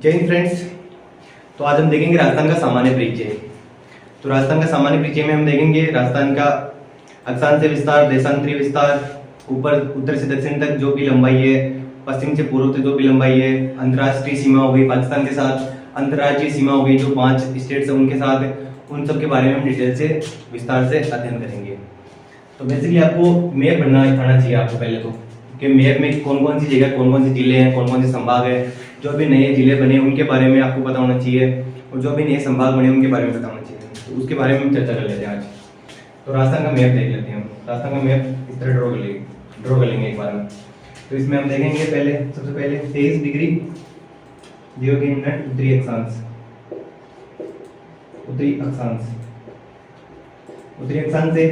जय हिंद फ्रेंड्स। तो आज हम देखेंगे राजस्थान का सामान्य परिचय। तो राजस्थान का सामान्य परिचय में हम देखेंगे राजस्थान का अक्षांश से विस्तार, देशांतरीय विस्तार, ऊपर उत्तर से दक्षिण तक जो भी लंबाई है, पश्चिम से पूर्व तक जो भी लंबाई है, अंतर्राष्ट्रीय सीमा हो गई पाकिस्तान के साथ, अंतर्राज्यीय सीमा हो गई जो 5 स्टेट्स है उनके साथ, उन सब के बारे में हम डिटेल से विस्तार से अध्ययन करेंगे। तो बेसिकली आपको मैप बनना आना चाहिए आपको पहले तो, कि मैप में कौन कौन सी जगह, कौन कौन सी जिले हैं, कौन कौन से संभाग है, जो भी नए जिले बने उनके बारे में आपको पता होना चाहिए, और जो भी नए संभाग बने उनके बारे में पता होना चाहिए। तो उसके बारे में हम चर्चा कर लेते हैं आज। तो राजस्थान का मैप देख लेते हैं हम। राजस्थान का मैप इस तरह ड्रॉ कर लेंगे एक बार हम। तो इसमें हम देखेंगे पहले, सबसे पहले 23 डिग्री 0 मिनट उत्तरी अक्षांश, उत्तरी अक्षांश से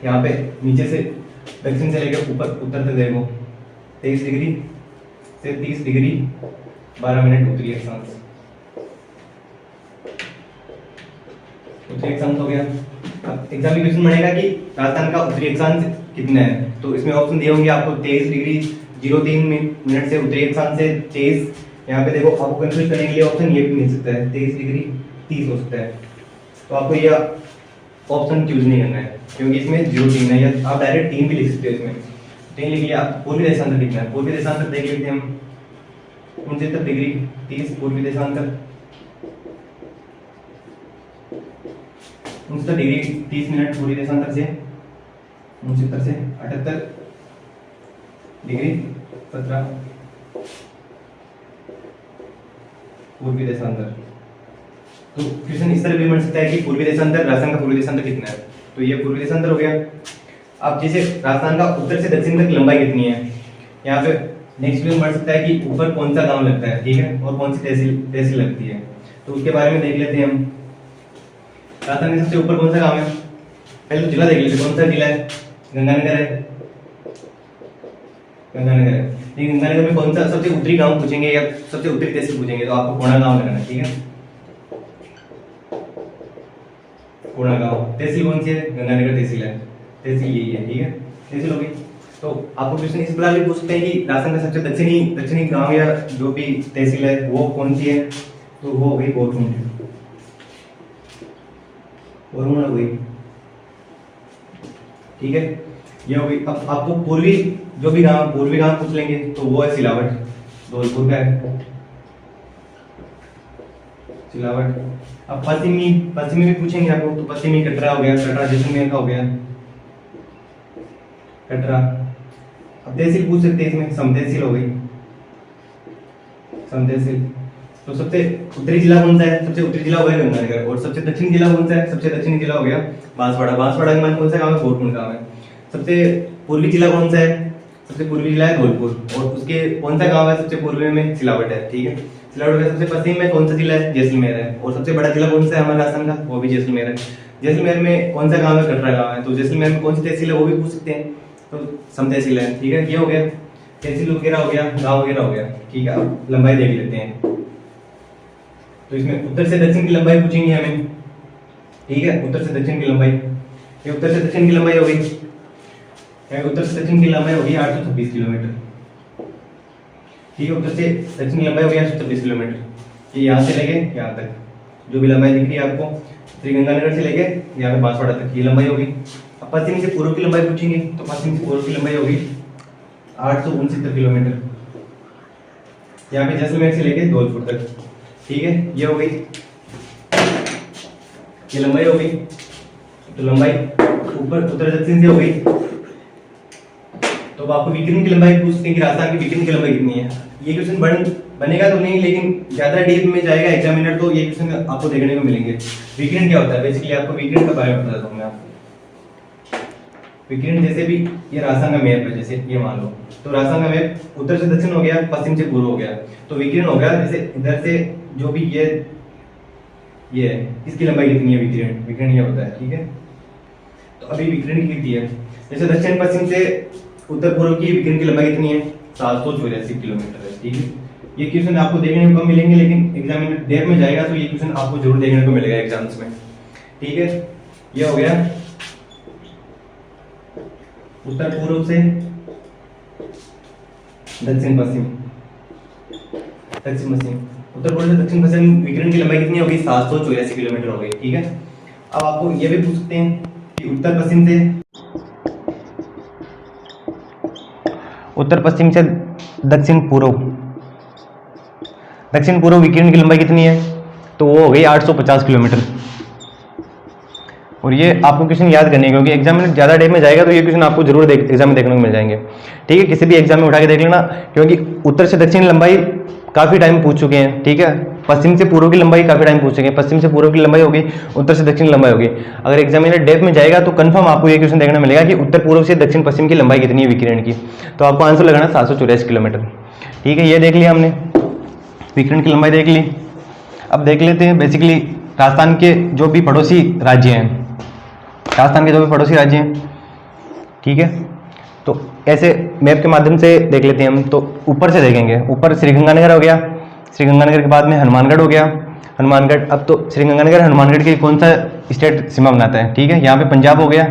यहाँ पे नीचे से दक्षिण से लेकर ऊपर उत्तर तक देखो 23 डिग्री से 30 डिग्री 12 मिनट उत्तरी अक्षांश। उत्तरी अक्षांश हो गया। अब एग्जाम में क्वेश्चन बनेगा कि राजस्थान का उत्तरी अक्षांश कितना है, तो इसमें ऑप्शन दिए होंगे आपको 23 डिग्री 03 मिनट से उत्तरी अक्षांश से 23। यहाँ पे देखो आपको कंफ्यूज करने के लिए ऑप्शन ये भी मिल सकता है, 23 डिग्री 30 हो सकता है। तो आपको यह ऑप्शन चूज नहीं करना है क्योंकि इसमें 03 है, या आप डायरेक्ट 3 भी लिख सकते हो। इसमें 3 लिख लिया। पूर्वी देशांतर कितना है, पूर्वी देशांतर देख लेते हैं हम। 69 डिग्री 30 पूर्वी देशांतर, 69 डिग्री 30 मिनट पूर्वी देशांतर से 69 से 78 डिग्री 17 पूर्वी देशांतर। तो क्वेश्चन इस तरह भी बन सकता है कि पूर्वी देशांतर, राजस्थान का पूर्वी देशांतर कितना है, तो ये पूर्वी देशांतर हो गया। अब जैसे राजस्थान का उत्तर से दक्षिण तक लंबाई कितनी है, यहाँ पे नेक्स्ट क्वेश्चन बढ़ सकता है कि ऊपर कौन सा गांव लगता है, ठीक है, और कौन सी तहसील लगती है। तो उसके बारे में देख लेते हैं हम। राजस्थान के सबसे ऊपर कौन सा गांव है, पहले तो जिला देख लेते हैं। कौन सा जिला है, गंगानगर है, गंगानगर है। लेकिन गंगानगर में कौन सा सबसे उत्तरी गांव पूछेंगे या सबसे उत्तरी तहसील पूछेंगे, तो आपको कोणा गांव लगाना है, ठीक है। कोणा गांव तहसील कौन सी है, गंगानगर तहसील है, तहसील यही है, ठीक है, तहसील होगी। तो आपको क्वेश्चन इस प्रकार भी पूछ सकते हैं कि राजस्थान का सबसे दक्षिणी गांव या जो भी तहसील है वो कौन सी है, तो वो हो गई बोरमुंड हो गई, ठीक है, ये हो गई। अब आपको पूर्वी गांव पूछ लेंगे, तो वो है सिलावट, धौलपुर का है सिलावट। अब पश्चिमी भी पूछेंगे आपको, तो पश्चिमी कटरा हो गया, कटरा जैसलमेर का हो गया कटरा। अब तहसील पूछ सकते हैं, इसमें समतहसील हो गई, समतहसील। तो सबसे उत्तरी जिला कौन सा है, सबसे उत्तरी जिला हो गया गंगानगर, और सबसे दक्षिणी जिला कौन सा है, सबसे दक्षिणी जिला हो गया बांसवाड़ा। बांसवाड़ा के मान कौन सा गांव है, बोरकुंड गांव है। सबसे पूर्वी जिला कौन सा है, सबसे पूर्वी जिला है धौलपुर, और उसके कौन सा गांव है सबसे पूर्वी में, सिलावट है, ठीक है, सिलावट है। सबसे पश्चिम में कौन सा जिला है, जैसलमेर है, और सबसे बड़ा जिला कौन सा है हमारे राजस्थान का, वो भी जैसलमेर है। जैसलमेर में कौन सा गांव है, कटरा गांव है, तो जैसलमेर में कौन सी तहसील है वो भी पूछ सकते हैं, तो समतहसील है, ठीक है। ये हो गया तहसील वगैरह हो गया, गांव वगैरह हो गया, ठीक है। अब लंबाई देख लेते हैं। तो इसमें उत्तर से दक्षिण की लंबाई पूछेंगे हमें, ठीक है, उत्तर से दक्षिण की लंबाई। ये उत्तर से दक्षिण की लंबाई हो गई, उत्तर से दक्षिण की लंबाई होगी 826 किलोमीटर, ठीक है। उत्तर से दक्षिण की लंबाई होगी 826 किलोमीटर। ये यहाँ से लेके यहाँ तक जो भी लंबाई दिख रही है आपको, श्री गंगानगर से लेके यहाँ पे बांसवाड़ा तक ये लंबाई होगी। अब पश्चिम से पूर्व की लंबाई पूछेंगे, तो पश्चिम से पूर्व की लंबाई होगी 869 किलोमीटर, यहाँ पे जैसलमेर से लेके धौलपुर तक, ठीक है। ये हो गई, ये लंबाई हो गई। तो लंबाई ऊपर उत्तर दक्षिण से हो गई। तो अब आपको विकिरण की लंबाई पूछते हैं कि राजस्थान की विकिरण की लंबाई कितनी है। ये क्वेश्चन बनेगा तो नहीं, लेकिन ज्यादा डीप में जाएगा एग्जामिनर, तो ये क्वेश्चन आपको देखने को मिलेंगे। विकिरण क्या होता है, बेसिकली आपको विकिरण का बारे में बता देता हूं मैं आपको। विकिरण जैसे भी ये राजस्थान का मैप है, जैसे ये मान लो, तो राजस्थान का मैप उत्तर से दक्षिण हो गया, पश्चिम से पूर्व हो गया, तो विकिरण हो गया जैसे इधर से जो भी ये है, इसकी लंबाई कितनी है, विकिरण ये होता है, ठीक है। तो अभी विकिरण कितनी है, जैसे दक्षिण पश्चिम से उत्तर पूर्व की विकिरण की लंबाई कितनी है, 784 किलोमीटर है, ठीक है। ये क्वेश्चन आपको देखने को मिलेंगे, लेकिन एग्जामिनर डेप में जाएगा तो ये क्वेश्चन आपको जरूर देखने को मिलेगा एग्जाम्स में, ठीक है। ये हो गया उत्तर पूर्व से दक्षिण पश्चिम, उत्तर पूर्व से दक्षिण पश्चिम विकिरण की लंबाई कितनी होगी? 784 किलोमीटर हो गई। ठीक है, अब आपको ये भी पूछ सकते हैं कि उत्तर पश्चिम से दक्षिण पूर्व विकिरण की लंबाई कितनी है? तो वो हो गई 850 किलोमीटर। और ये आपको क्वेश्चन याद करने, क्योंकि एग्जाम में ज़्यादा डेप में जाएगा तो ये क्वेश्चन आपको जरूर एग्जाम में देखने को मिल जाएंगे। ठीक है, किसी भी एग्जाम में उठा के देख लेना, क्योंकि उत्तर से दक्षिण लंबाई काफ़ी टाइम पूछ चुके हैं। ठीक है, पश्चिम से पूर्व की लंबाई काफ़ी टाइम पूछ चुके हैं, पश्चिम से पूर्व की लंबाई होगी, उत्तर से दक्षिण लंबाई होगी। अगर एग्जामिनर डेप में जाएगा तो कंफर्म आपको ये क्वेश्चन देखने मिलेगा कि उत्तर पूर्व से दक्षिण पश्चिम की लंबाई कितनी है विकिरण की। तो आपको आंसर लगाना 784 किलोमीटर। ठीक है, ये देख लिया हमने, विकिरण की लंबाई देख ली। अब देख लेते हैं बेसिकली राजस्थान के जो भी पड़ोसी राज्य हैं, ठीक है, तो ऐसे मैप के माध्यम से देख लेते हैं हम। तो ऊपर से देखेंगे, ऊपर श्रीगंगानगर हो गया, श्रीगंगानगर के बाद में हनुमानगढ़ हो गया, हनुमानगढ़। अब तो श्रीगंगानगर हनुमानगढ़ के कौन सा स्टेट सीमा बनाता है? ठीक है, यहाँ पे पंजाब हो गया।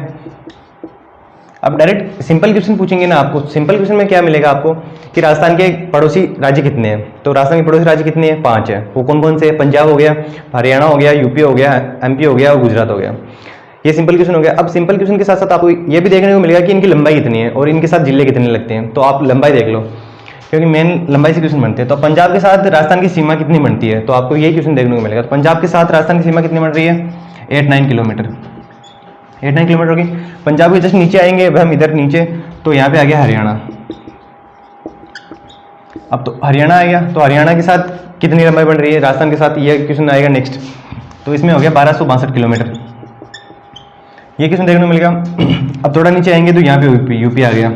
अब डायरेक्ट सिंपल क्वेश्चन पूछेंगे ना आपको, सिंपल क्वेश्चन में क्या मिलेगा आपको कि राजस्थान के पड़ोसी राज्य कितने हैं? तो राजस्थान के पड़ोसी राज्य कितने हैं? 5 है। वो कौन कौन से? पंजाब हो गया, हरियाणा हो गया, यूपी हो गया, एमपी हो गया और गुजरात हो गया। ये सिंपल क्वेश्चन हो गया। अब सिंपल क्वेश्चन के साथ साथ आपको ये भी देखने को मिलेगा कि इनकी लंबाई कितनी है और इनके साथ जिले कितने लगते हैं। तो आप लंबाई देख लो, क्योंकि मेन लंबाई से क्वेश्चन बनते हैं। तो पंजाब के साथ राजस्थान की सीमा कितनी बनती है? तो आपको यही क्वेश्चन देखने को मिलेगा। तो पंजाब के साथ राजस्थान की सीमा कितनी बन रही है? 8-9 किलोमीटर, 8-9 किलोमीटर होगी। पंजाब के जस्ट नीचे आएंगे, वह हम इधर नीचे, तो यहाँ पे आ गया हरियाणा। अब तो हरियाणा आ गया, तो हरियाणा के साथ कितनी लंबाई बन रही है राजस्थान के साथ? ये क्वेश्चन आएगा नेक्स्ट। तो इसमें हो गया 1262 किलोमीटर, ये क्वेश्चन देखने को मिलेगा। अब थोड़ा नीचे आएंगे तो यहाँ पे यूपी आ गया।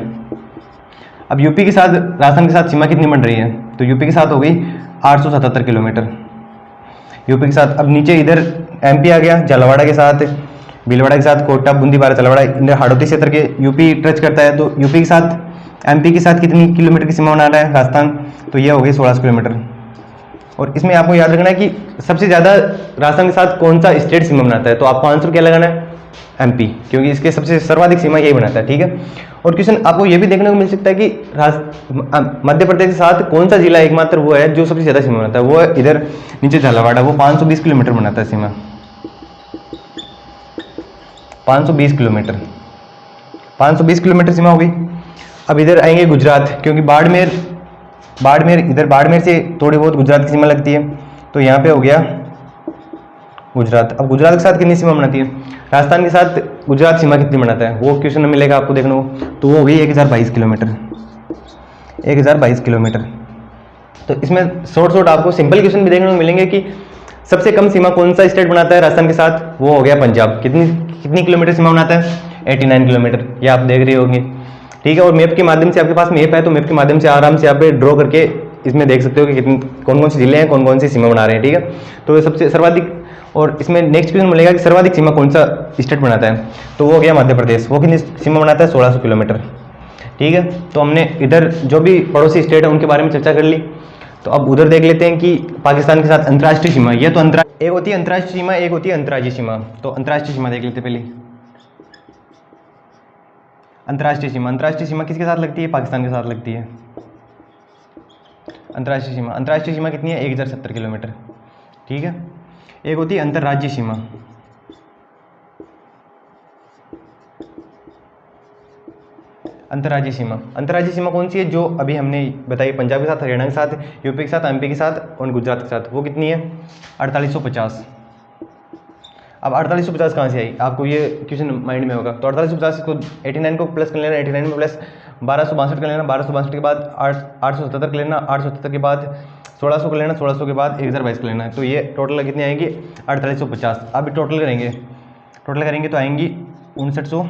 अब यूपी के साथ राजस्थान के साथ सीमा कितनी बन रही है? तो यूपी के साथ हो गई 877 किलोमीटर, यूपी के साथ। अब नीचे इधर एमपी आ गया, झालावाड़ के साथ, भीलवाड़ा के साथ, कोटा, बूंदी, बारा, झालावाड़, इधर हाड़ौती क्षेत्र के यूपी टच करता है। तो यूपी के साथ एमपी के साथ कितनी किलोमीटर की सीमा बना रहा है राजस्थान? तो ये हो गई 1600 किलोमीटर। और इसमें आपको याद रखना है कि सबसे ज़्यादा राजस्थान के साथ कौन सा स्टेट सीमा बनाता है। तो आपको आंसर क्या लगाना है? एमपी, क्योंकि इसके सबसे सर्वाधिक सीमा यही बनाता है। ठीक है, और क्वेश्चन आपको ये भी देखने को मिल सकता है कि मध्य प्रदेश के साथ कौन सा जिला एकमात्र वो है जो सबसे ज़्यादा सीमा बनाता है? वो है इधर नीचे झालावाड़, वो 520 किलोमीटर बनाता है सीमा, 520 किलोमीटर, 520 किलोमीटर सीमा हो गई। अब इधर आएंगे गुजरात, क्योंकि बाड़मेर इधर बाड़मेर से थोड़ी बहुत गुजरात की सीमा लगती है। तो यहाँ पे हो गया गुजरात। अब गुजरात के साथ कितनी सीमा बनाती है? राजस्थान के साथ गुजरात सीमा कितनी बनाता है? वो क्वेश्चन मिलेगा आपको देखने को। तो वो हो गई 1022 किलोमीटर, 1022 किलोमीटर। तो इसमें शॉर्ट आपको सिंपल क्वेश्चन भी देखने को मिलेंगे कि सबसे कम सीमा कौन सा स्टेट बनाता है राजस्थान के साथ? वो हो गया पंजाब। कितनी किलोमीटर सीमा बनाता है? 89 किलोमीटर। ये आप देख रहे होंगे। ठीक है, और मैप के माध्यम से, आपके पास मैप है तो मैप के माध्यम से आराम से आप ड्रॉ करके इसमें देख सकते हो कि कौन कौन से जिले हैं, कौन कौन सी सीमा बना रहे हैं। ठीक है, तो सबसे सर्वाधिक, और इसमें नेक्स्ट क्वेश्चन मिलेगा कि सर्वाधिक सीमा कौन सा स्टेट बनाता है? तो वो हो गया मध्य प्रदेश। वो कितनी सीमा बनाता है? 1600 किलोमीटर। ठीक है, तो हमने इधर जो भी पड़ोसी स्टेट है उनके बारे में चर्चा कर ली। तो अब उधर देख लेते हैं कि पाकिस्तान के साथ अंतर्राष्ट्रीय सीमा, ये तो एक होती है अंतर्राष्ट्रीय सीमा, एक होती है अंतर्राज्यीय सीमा। तो अंतर्राष्ट्रीय सीमा देख लेते हैं पहले। अंतर्राष्ट्रीय सीमा किसके साथ लगती है? पाकिस्तान के साथ लगती है अंतर्राष्ट्रीय सीमा कितनी है? 1070 किलोमीटर। ठीक है, एक होती है अंतर्राज्यीय सीमा। अंतर्राज्यीय सीमा कौन सी है? जो अभी हमने बताई, पंजाब के साथ, हरियाणा के साथ, यूपी के साथ, एमपी के साथ और गुजरात के साथ। वो कितनी है? 4850। अब 4850 कहाँ से आई? आपको ये क्वेश्चन माइंड में होगा। तो 4850 को 89 को प्लस कर लेना, 89 में प्लस 1262 कर लेना, 1262 के बाद 877 कर लेना, 877 के बाद 1600 कर लेना, 1600 के बाद 1022 कर लेना। तो ये टोटल कितनी आएंगी? 4850। अब टोटल करेंगे तो आएंगी 5900,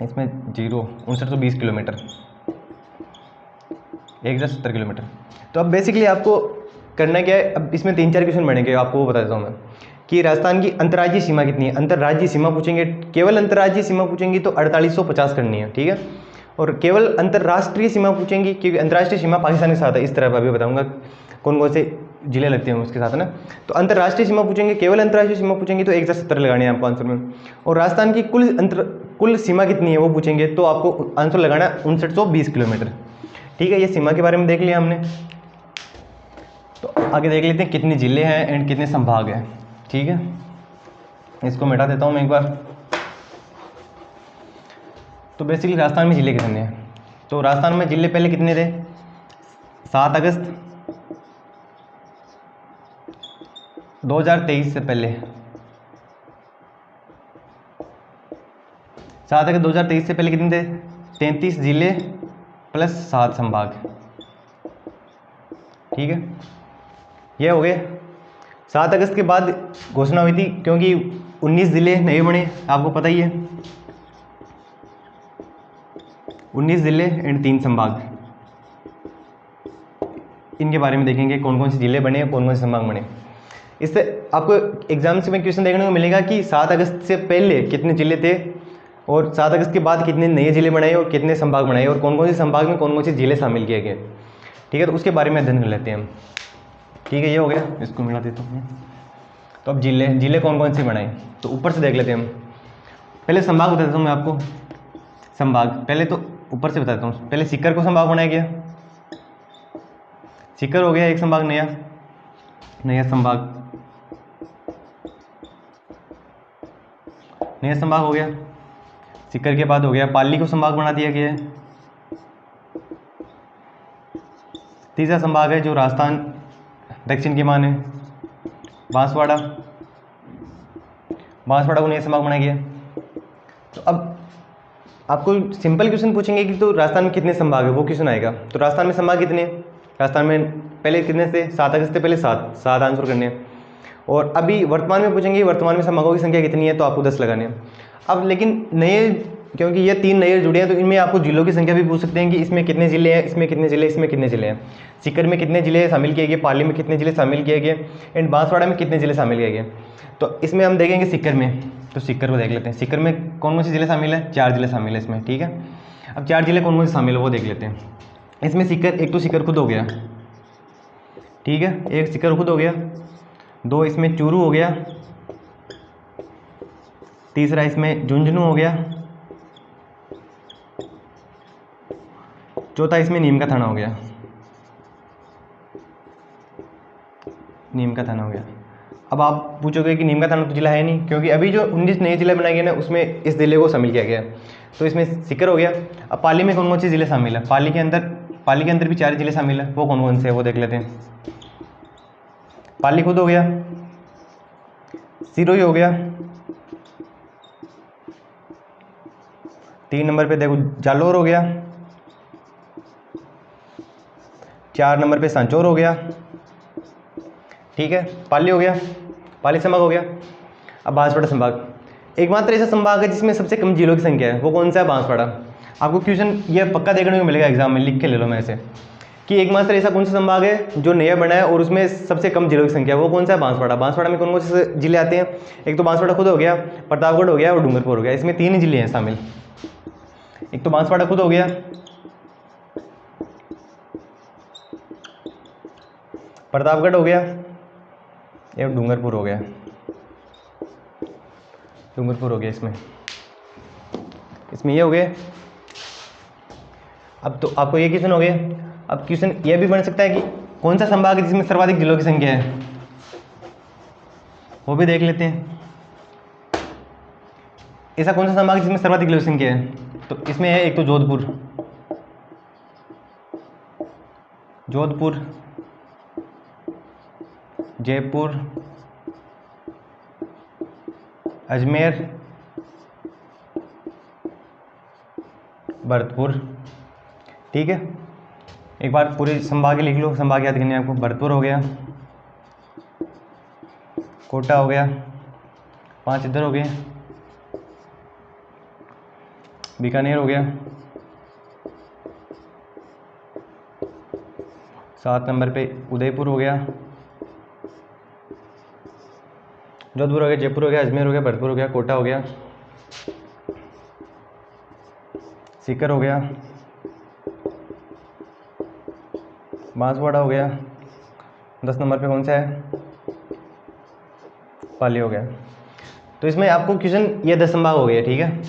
इसमें 5920 किलोमीटर, 1070 किलोमीटर। तो अब बेसिकली आपको करना क्या है? अब इसमें 3-4 क्वेश्चन बनेंगे, आपको वो बता देता हूँ मैं कि राजस्थान की अंतर्राज्यीय सीमा कितनी है। अंतर्राज्यीय सीमा पूछेंगे, केवल अंतर्राज्यीय सीमा पूछेंगे तो 4850 करनी है। ठीक है, और केवल अंतर्राष्ट्रीय सीमा पूछेंगे, क्योंकि अंतर्राष्ट्रीय सीमा पाकिस्तान के साथ है। इस तरह अभी बताऊंगा कौन कौन से जिले लगते हैं उसके साथ ना। तो अंतर्राष्ट्रीय सीमा पूछेंगे, केवल अंतर्राष्ट्रीय सीमा पूछेंगे तो 1070 लगाने हैं आपको आंसर में। और राजस्थान की कुल सीमा कितनी है वो पूछेंगे तो आपको आंसर लगाना 5920 किलोमीटर। ठीक है, ये सीमा के बारे में देख लिया हमने। तो आगे देख लेते हैं कितने ज़िले हैं एंड कितने संभाग हैं। ठीक है, इसको मिटा देता हूँ मैं एक बार। तो बेसिकली राजस्थान में ज़िले कितने हैं, तो राजस्थान में ज़िले पहले कितने थे, 7 अगस्त 2023 से पहले, 7 अगस्त 2023 से पहले कितने थे, 33 ज़िले प्लस 7 संभाग। ठीक है, ये हो गए। 7 अगस्त के बाद घोषणा हुई थी क्योंकि 19 ज़िले नए बने, आपको पता ही है, 19 ज़िले एंड 3 संभाग। इनके बारे में देखेंगे कौन कौन से ज़िले बने, कौन कौन से संभाग बने। इससे आपको एग्जाम्स में क्वेश्चन देखने को मिलेगा कि 7 अगस्त से पहले कितने ज़िले थे और 7 अगस्त के बाद कितने नए ज़िले बनाए और कितने संभाग बनाए और कौन कौन से संभाग में कौन कौन से ज़िले शामिल किए गए। ठीक है, तो उसके बारे में अध्ययन कर लेते हैं हम। ठीक है, ये हो गया, इसको मिला देता हूँ। तो अब ज़िले कौन कौन से बनाए, तो ऊपर से देख लेते हैं हम। पहले संभाग बता देता हूँ मैं आपको। संभाग पहले तो ऊपर से बता देता हूँ। पहले सीकर को संभाग बनाया गया, सीकर हो गया एक संभाग, नया संभाग हो गया। सीकर के बाद हो गया पाली को संभाग बना दिया गया है। तीसरा संभाग है जो राजस्थान दक्षिण की मान है, बांसवाड़ा को नया संभाग बनाया गया। तो अब आपको सिंपल क्वेश्चन पूछेंगे कि तो राजस्थान में कितने संभाग है, वो क्वेश्चन आएगा। तो राजस्थान में संभाग कितने हैं, राजस्थान में पहले कितने थे, 7 अगस्त से पहले 7 आंसर करने हैं। और अभी वर्तमान में पूछेंगे वर्तमान में संभागों की संख्या कितनी है, तो आपको 10 लगाने हैं। अब लेकिन नए, क्योंकि ये 3 नए जुड़े हैं तो इनमें आपको जिलों की संख्या भी पूछ सकते हैं कि इसमें कितने ज़िले हैं, इसमें कितने ज़िले हैं। सीकर में कितने ज़िले शामिल किए गए, पाली में कितने ज़िले शामिल किए गए एंड बांसवाड़ा में कितने ज़िले शामिल किए गए। तो इसमें हम देखेंगे सीकर में, तो सीकर को देख लेते हैं। सीकर में कौन कौन से ज़िले शामिल है, 4 ज़िले शामिल है इसमें। ठीक है, अब 4 ज़िले कौन कौन से शामिल है वो देख लेते हैं। इसमें सीकर, एक तो सीकर खुद हो गया, ठीक है, एक सीकर खुद हो गया, 2 इसमें चूरू हो गया, तीसरा इसमें झुंझुनू हो गया, चौथा इसमें नीम का थाना हो गया, अब आप पूछोगे कि नीम का थाना तो जिला है नहीं, क्योंकि अभी जो 19 नए जिले बनाए गए ना उसमें इस जिले को शामिल किया गया। तो इसमें सीकर हो गया। अब पाली में कौन कौन से ज़िले शामिल है, पाली के अंदर भी 4 ज़िले शामिल है, वो कौन कौन से है वो देख लेते हैं। पाली खुद हो गया, सिरोही हो गया, 3 नंबर पे देखो जालोर हो गया, 4 नंबर पे सांचौर हो गया। ठीक है, पाली हो गया, पाली संभाग हो गया। अब बांसवाड़ा संभाग, एकमात्र ऐसा संभाग है जिसमें सबसे कम जिलों की संख्या है, वो कौन सा है, बांसवाड़ा। आपको क्वेश्चन ये पक्का देखने को मिलेगा एग्जाम में, लिख के ले लो मेरे से कि एकमात्र ऐसा कौन सा संभाग है जो नया बना है और उसमें सबसे कम जिलों की संख्या है, वो कौन सा है, बांसवाड़ा। बांसवाड़ा में कौन कौन से जिले आते हैं, एक तो बांसवाड़ा खुद हो गया, प्रतापगढ़ हो गया और डूंगरपुर हो गया। इसमें 3 जिले हैं शामिल, एक तो बांसवाड़ा खुद हो गया, प्रतापगढ़ हो गया, ये डूंगरपुर हो गया, इसमें ये हो गए। अब तो आपको ये क्वेश्चन हो गया। अब क्वेश्चन ये भी बन सकता है कि कौन सा संभाग है जिसमें सर्वाधिक जिलों की संख्या है, वो भी देख लेते हैं। ऐसा कौन सा संभाग है जिसमें सर्वाधिक जिलों की संख्या है, तो इसमें है एक तो जोधपुर, जयपुर, अजमेर, भरतपुर। ठीक है, एक बार पूरे संभाग लिख लो, संभाग याद करने आपको। भरतपुर हो गया, कोटा हो गया, 5 इधर हो गए, बीकानेर हो गया, 7 नंबर पे उदयपुर हो गया, जोधपुर हो गया, जयपुर हो गया, अजमेर हो गया, भरतपुर हो गया, कोटा हो गया, सीकर हो गया, बांसवाड़ा हो गया, 10 नंबर पे कौन सा है, पाली हो गया। तो इसमें आपको क्वेश्चन ये 10 संभाग हो गए। ठीक है,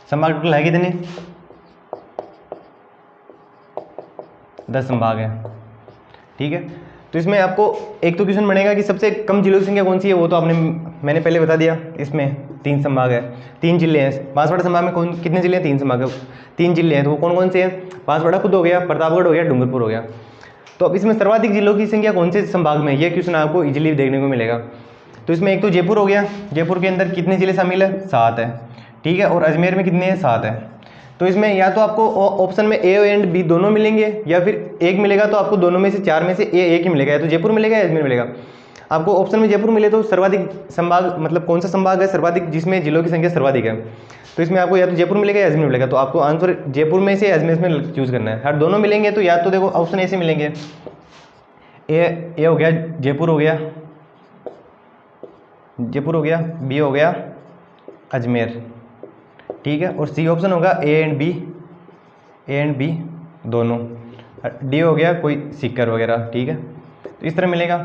संभाग टोटल है कितने, 10 संभाग है। ठीक है, तो इसमें आपको एक तो क्वेश्चन बनेगा कि सबसे कम जिलों की संख्या कौन सी है, वो तो मैंने पहले बता दिया। इसमें 3 संभाग है, 3 जिले हैं। बांसवाड़ा संभाग में कितने जिले हैं? 3 संभाग है, 3 जिले हैं। तो वो कौन कौन से हैं? बांसवाड़ा खुद हो गया, प्रतापगढ़ हो गया, डूंगरपुर हो गया। तो अब इसमें सर्वाधिक जिलों की संख्या कौन से संभाग में है, ये क्वेश्चन आपको इजीली देखने को मिलेगा। तो इसमें एक तो जयपुर हो गया, जयपुर के अंदर कितने जिले शामिल है? 7 है, ठीक है। और अजमेर में कितने हैं? 7 है। तो इसमें या तो आपको ऑप्शन में ए एंड बी दोनों मिलेंगे, या फिर एक मिलेगा तो आपको दोनों में से 4 में से एक ही मिलेगा, या तो जयपुर मिलेगा या अजमेर मिलेगा। आपको ऑप्शन में जयपुर मिले तो सर्वाधिक संभाग मतलब कौन सा संभाग है सर्वाधिक जिसमें जिलों की संख्या सर्वाधिक है? तो इसमें आपको या तो जयपुर मिलेगा या अजमेर मिलेगा। तो आपको आंसर जयपुर में से अजमेर में चूज करना है। हर दोनों मिलेंगे तो या तो देखो ऑप्शन ए से मिलेंगे, ए हो गया, जयपुर हो गया, जयपुर हो गया, बी हो गया अजमेर, ठीक है। और सी ऑप्शन होगा ए एंड बी दोनों, डी हो गया कोई सीकर वगैरह, ठीक है। तो इस तरह मिलेगा।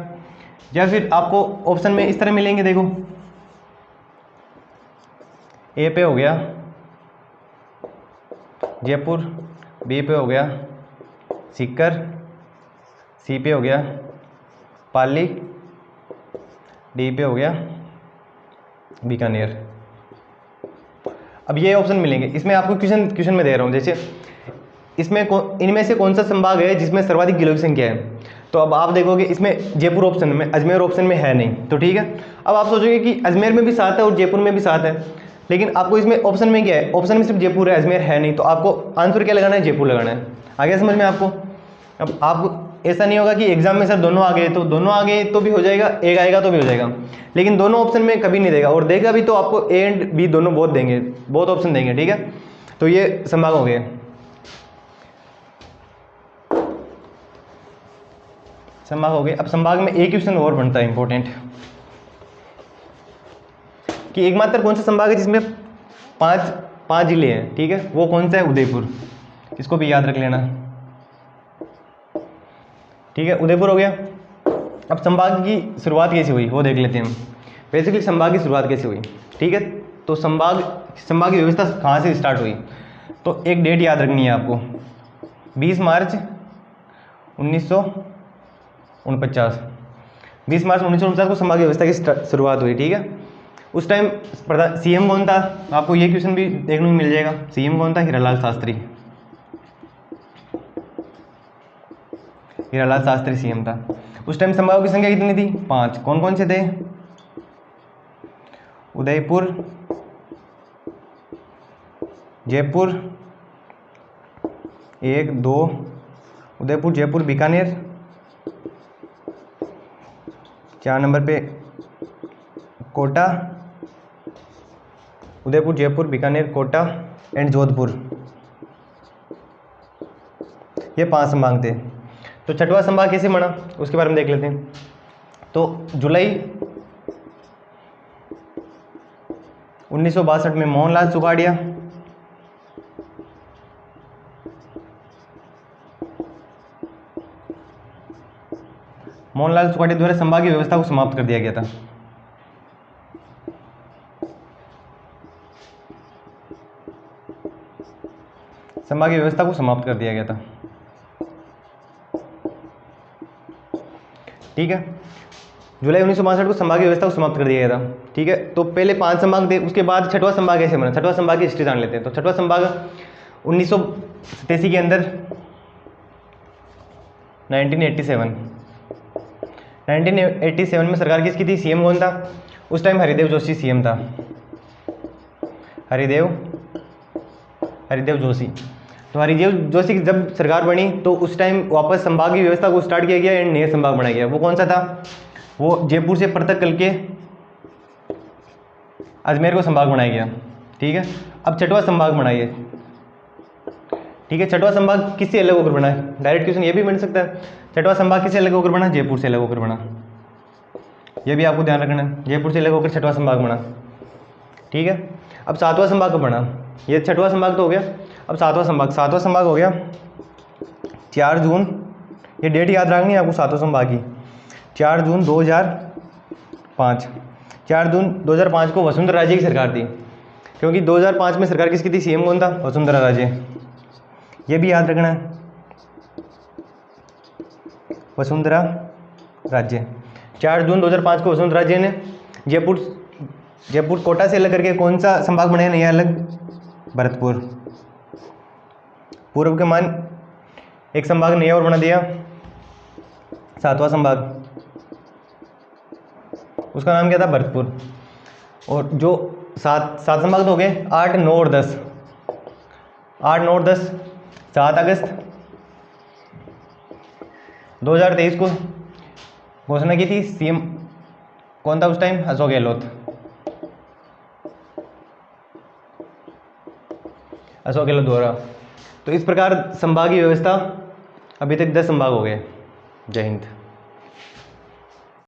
या फिर आपको ऑप्शन में इस तरह मिलेंगे, देखो ए पे हो गया जयपुर, बी पे हो गया सीकर, सी पे हो गया पाली, डी पे हो गया बीकानेर। अब ये ऑप्शन मिलेंगे। इसमें आपको क्वेश्चन में दे रहा हूँ, जैसे इसमें इनमें से कौन सा संभाग है जिसमें सर्वाधिक जिलों की संख्या है? तो अब आप देखोगे इसमें जयपुर ऑप्शन में, अजमेर ऑप्शन में है नहीं, तो ठीक है। अब आप सोचोगे कि अजमेर में भी 7 है और जयपुर में भी 7 है, लेकिन आपको इसमें ऑप्शन में क्या है? ऑप्शन में सिर्फ जयपुर है, अजमेर है नहीं। तो आपको आंसर क्या लगाना है? जयपुर लगाना है। आ गया समझ में आपको? अब आप ऐसा नहीं होगा कि एग्जाम में सर दोनों आ गए, तो दोनों आ गए तो भी हो जाएगा, एक आएगा तो भी हो जाएगा, लेकिन दोनों ऑप्शन में कभी नहीं देगा, और देगा भी तो आपको ए एंड बी दोनों बहुत देंगे, बहुत ऑप्शन देंगे, ठीक है। तो ये संभाग हो गए, संभाग हो गए। अब संभाग में एक क्वेश्चन और बनता है इंपॉर्टेंट, कि एकमात्र कौन सा संभाग है जिसमें पांच जिले हैं, ठीक है। वो कौन सा है? उदयपुर। इसको भी याद रख लेना, ठीक है। उदयपुर हो गया। अब संभाग की शुरुआत कैसे हुई वो देख लेते हैं। बेसिकली संभाग की शुरुआत कैसे हुई, ठीक है। तो संभाग की व्यवस्था कहाँ से स्टार्ट हुई? तो एक डेट याद रखनी है आपको, 20 मार्च 1949। 20 मार्च 1949 को संभाग की व्यवस्था की शुरुआत हुई, ठीक है। उस टाइम सीएम कौन था? आपको ये क्वेश्चन भी देखने को मिल जाएगा। सीएम कौन था? हीरालाल शास्त्री। हीरालाल शास्त्री सीएम था। उस टाइम संभागों की संख्या कितनी थी? 5। कौन कौन से थे? उदयपुर, जयपुर 1 2, उदयपुर जयपुर बीकानेर 4 नंबर पे कोटा, उदयपुर जयपुर बीकानेर कोटा एंड जोधपुर, ये 5 संभाग थे। तो छठवां संभाग कैसे बना उसके बारे में देख लेते हैं। तो जुलाई 1962 में मोहनलाल सुखाड़िया, द्वारा संभाग की व्यवस्था को समाप्त कर दिया गया था। संभाग की व्यवस्था को समाप्त कर दिया गया था, ठीक है। जुलाई 1962 को संभाग की व्यवस्था को समाप्त कर दिया गया था, ठीक है। तो पहले 5 संभाग थे, उसके बाद छठवां संभाग कैसे बना? छठवां संभाग की हिस्ट्री जान लेते हैं। तो छठवां संभाग 1987 के अंदर 1987 में सरकार किसकी थी? सीएम कौन था? उस टाइम हरिदेव जोशी सीएम था। हरिदेव जोशी। तो हरिदेव जोशी की जब सरकार बनी तो उस टाइम वापस संभाग की व्यवस्था को स्टार्ट किया गया एंड नया संभाग बनाया गया। वो कौन सा था? वो जयपुर से पृथक करके अजमेर को संभाग बनाया गया, ठीक है। अब छठवां संभाग बनाइए, ठीक है। छठवां संभाग किससे अलग होकर बना है? डायरेक्ट क्वेश्चन ये भी बन सकता है। छठवां संभाग किससे अलग होकर बना? जयपुर से अलग होकर बना। ये भी आपको ध्यान रखना है, जयपुर से अलग होकर छठवां संभाग बना, ठीक है। अब 7वां संभाग कब बना? ये 6वां संभाग तो हो गया। अब 7वां संभाग हो गया 4 जून, ये डेट याद रखनी है आपको 7वां संभाग की, 4 जून 2005। 4 जून 2005 को वसुंधरा राजे की सरकार थी, क्योंकि 2005 में सरकार किसकी थी? सीएम कौन था? वसुंधरा राजे। ये भी याद रखना है, वसुंधरा राज्य। 4 जून 2005 को वसुंधरा राज्य ने जयपुर कोटा से अलग करके कौन सा संभाग बनाया नया अलग? भरतपुर। पूर्व के मान एक संभाग नया और बना दिया, 7वां संभाग, उसका नाम क्या था? भरतपुर। और जो सात संभाग तो हो गए, 8, 9 और 10। 8, 9 और 10 7 अगस्त 2023 को घोषणा की थी। सीएम कौन था उस टाइम? अशोक गहलोत। अशोक गहलोत द्वारा। तो इस प्रकार संभागीय व्यवस्था अभी तक 10 संभाग हो गए। जय हिंद।